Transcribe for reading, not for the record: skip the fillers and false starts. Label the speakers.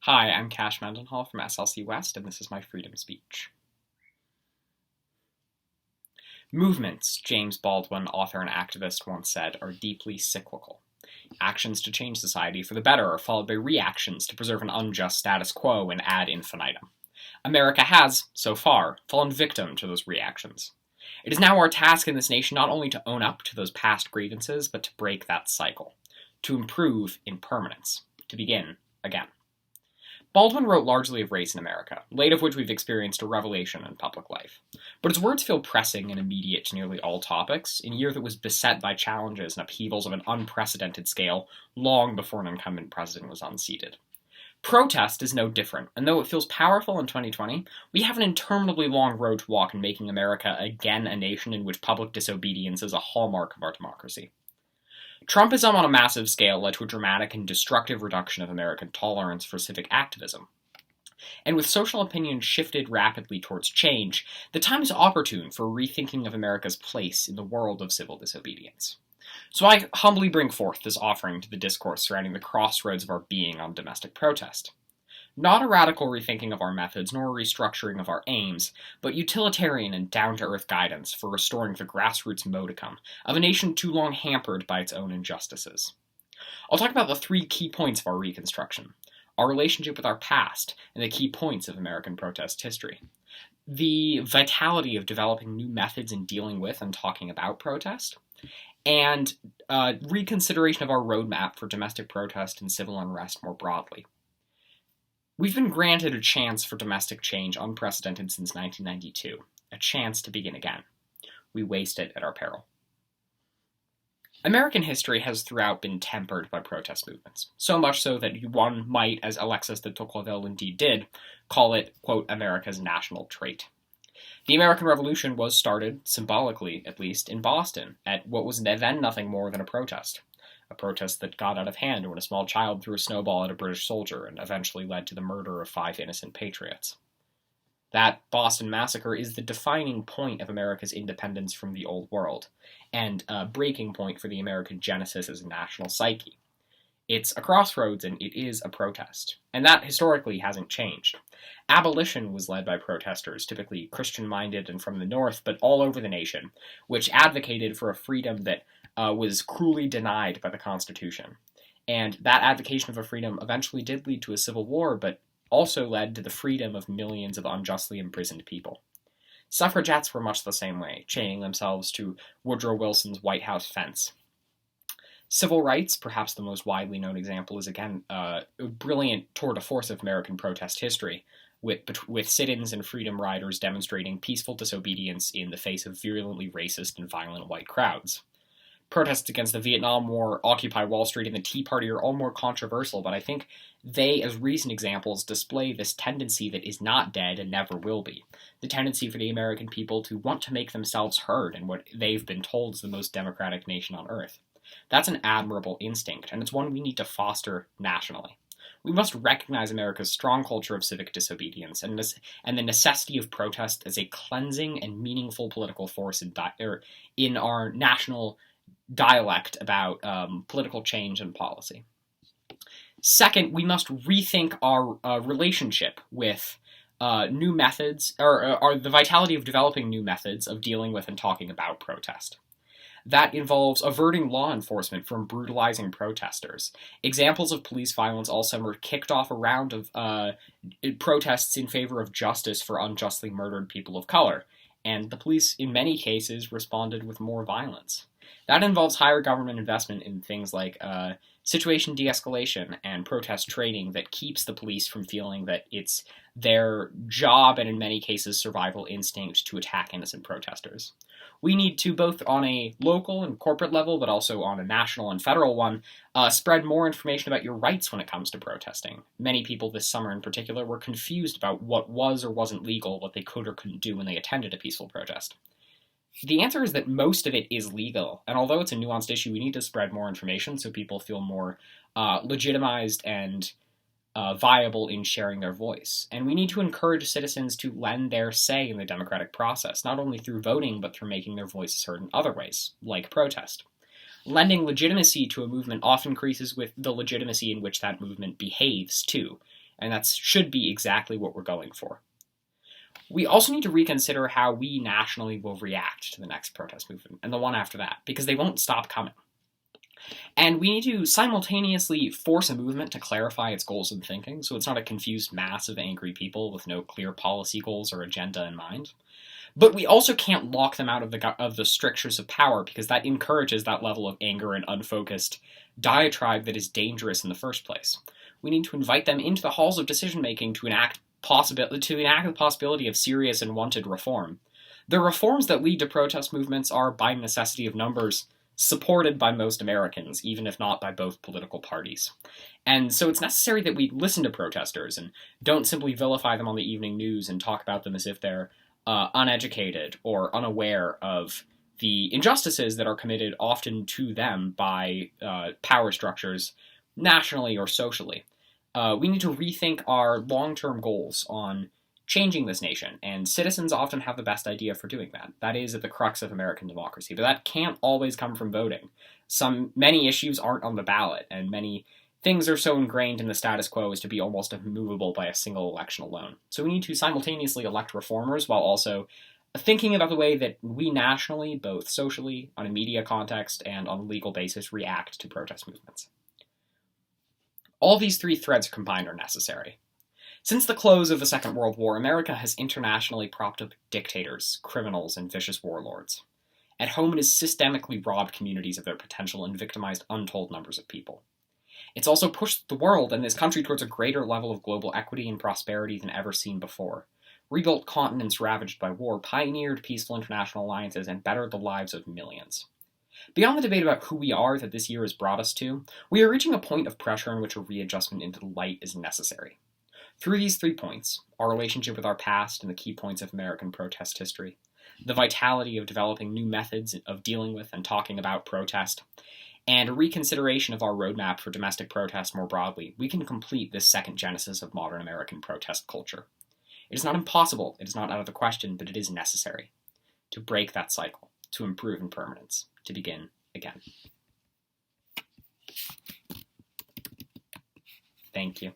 Speaker 1: Hi, I'm Cash Mendenhall from SLC West, and this is my freedom speech. Movements, James Baldwin, author and activist, once said, are deeply cyclical. Actions to change society for the better are followed by reactions to preserve an unjust status quo and ad infinitum. America has, so far, fallen victim to those reactions. It is now our task in this nation not only to own up to those past grievances, but to break that cycle, to improve in permanence, to begin again. Baldwin wrote largely of race in America, late of which we've experienced a revelation in public life. But his words feel pressing and immediate to nearly all topics, in a year that was beset by challenges and upheavals of an unprecedented scale long before an incumbent president was unseated. Protest is no different, and though it feels powerful in 2020, we have an interminably long road to walk in making America again a nation in which public disobedience is a hallmark of our democracy. Trumpism on a massive scale led to a dramatic and destructive reduction of American tolerance for civic activism. And with social opinion shifted rapidly towards change, the time is opportune for rethinking of America's place in the world of civil disobedience. So I humbly bring forth this offering to the discourse surrounding the crossroads of our being on domestic protest. Not a radical rethinking of our methods, nor a restructuring of our aims, but utilitarian and down-to-earth guidance for restoring the grassroots modicum of a nation too long hampered by its own injustices. I'll talk about the three key points of our reconstruction: our relationship with our past, and the key points of American protest history. The vitality of developing new methods in dealing with and talking about protest, and reconsideration of our roadmap for domestic protest and civil unrest more broadly. We've been granted a chance for domestic change unprecedented since 1992, a chance to begin again. We waste it at our peril. American history has throughout been tempered by protest movements, so much so that one might, as Alexis de Tocqueville indeed did, call it, quote, America's national trait. The American Revolution was started, symbolically at least, in Boston, at what was then nothing more than a protest that got out of hand when a small child threw a snowball at a British soldier and eventually led to the murder of 5 innocent patriots. That Boston Massacre is the defining point of America's independence from the Old World, and a breaking point for the American genesis as a national psyche. It's a crossroads, and it is a protest. And that, historically, hasn't changed. Abolition was led by protesters, typically Christian-minded and from the North, but all over the nation, which advocated for a freedom that was cruelly denied by the Constitution. And that advocation of a freedom eventually did lead to a civil war, but also led to the freedom of millions of unjustly imprisoned people. Suffragettes were much the same way, chaining themselves to Woodrow Wilson's White House fence. Civil rights, perhaps the most widely known example, is again a brilliant tour de force of American protest history, with sit-ins and freedom riders demonstrating peaceful disobedience in the face of virulently racist and violent white crowds. Protests against the Vietnam War, Occupy Wall Street, and the Tea Party are all more controversial, but I think they, as recent examples, display this tendency that is not dead and never will be. The tendency for the American people to want to make themselves heard in what they've been told is the most democratic nation on earth. That's an admirable instinct, and it's one we need to foster nationally. We must recognize America's strong culture of civic disobedience and the necessity of protest as a cleansing and meaningful political force in our national dialect about political change and policy. Second, we must rethink our relationship with new methods, or the vitality of developing new methods of dealing with and talking about protest. That involves averting law enforcement from brutalizing protesters. Examples of police violence all summer kicked off a round of protests in favor of justice for unjustly murdered people of color, and the police, in many cases, responded with more violence. That involves higher government investment in things like situation de-escalation and protest training that keeps the police from feeling that it's their job, and in many cases survival instinct, to attack innocent protesters. We need to, both on a local and corporate level, but also on a national and federal one, spread more information about your rights when it comes to protesting. Many people this summer in particular were confused about what was or wasn't legal, what they could or couldn't do when they attended a peaceful protest. The answer is that most of it is legal, and although it's a nuanced issue, we need to spread more information so people feel more legitimized and viable in sharing their voice. And we need to encourage citizens to lend their say in the democratic process, not only through voting, but through making their voices heard in other ways, like protest. Lending legitimacy to a movement often increases with the legitimacy in which that movement behaves, too. and that should be exactly what we're going for. We also need to reconsider how we nationally will react to the next protest movement and the one after that, because they won't stop coming. And we need to simultaneously force a movement to clarify its goals and thinking, so it's not a confused mass of angry people with no clear policy goals or agenda in mind. But we also can't lock them out of the strictures of power, because that encourages that level of anger and unfocused diatribe that is dangerous in the first place. We need to invite them into the halls of decision-making to enact the possibility of serious and wanted reform. The reforms that lead to protest movements are, by necessity of numbers, supported by most Americans, even if not by both political parties. And so it's necessary that we listen to protesters and don't simply vilify them on the evening news and talk about them as if they're uneducated or unaware of the injustices that are committed often to them by power structures nationally or socially. We need to rethink our long-term goals on changing this nation, and citizens often have the best idea for doing that. That is at the crux of American democracy, but that can't always come from voting. Many issues aren't on the ballot, and many things are so ingrained in the status quo as to be almost immovable by a single election alone. So we need to simultaneously elect reformers while also thinking about the way that we nationally, both socially, on a media context, and on a legal basis, react to protest movements. All these three threads combined are necessary. Since the close of the Second World War, America has internationally propped up dictators, criminals, and vicious warlords. At home, it has systemically robbed communities of their potential and victimized untold numbers of people. It's also pushed the world and this country towards a greater level of global equity and prosperity than ever seen before. Rebuilt continents ravaged by war, pioneered peaceful international alliances, and bettered the lives of millions. Beyond the debate about who we are that this year has brought us to, we are reaching a point of pressure in which a readjustment into the light is necessary. Through these 3 points, our relationship with our past and the key points of American protest history, the vitality of developing new methods of dealing with and talking about protest, and a reconsideration of our roadmap for domestic protest more broadly, we can complete this second genesis of modern American protest culture. It is not impossible, it is not out of the question, but it is necessary to break that cycle, to improve in permanence, to begin again. Thank you.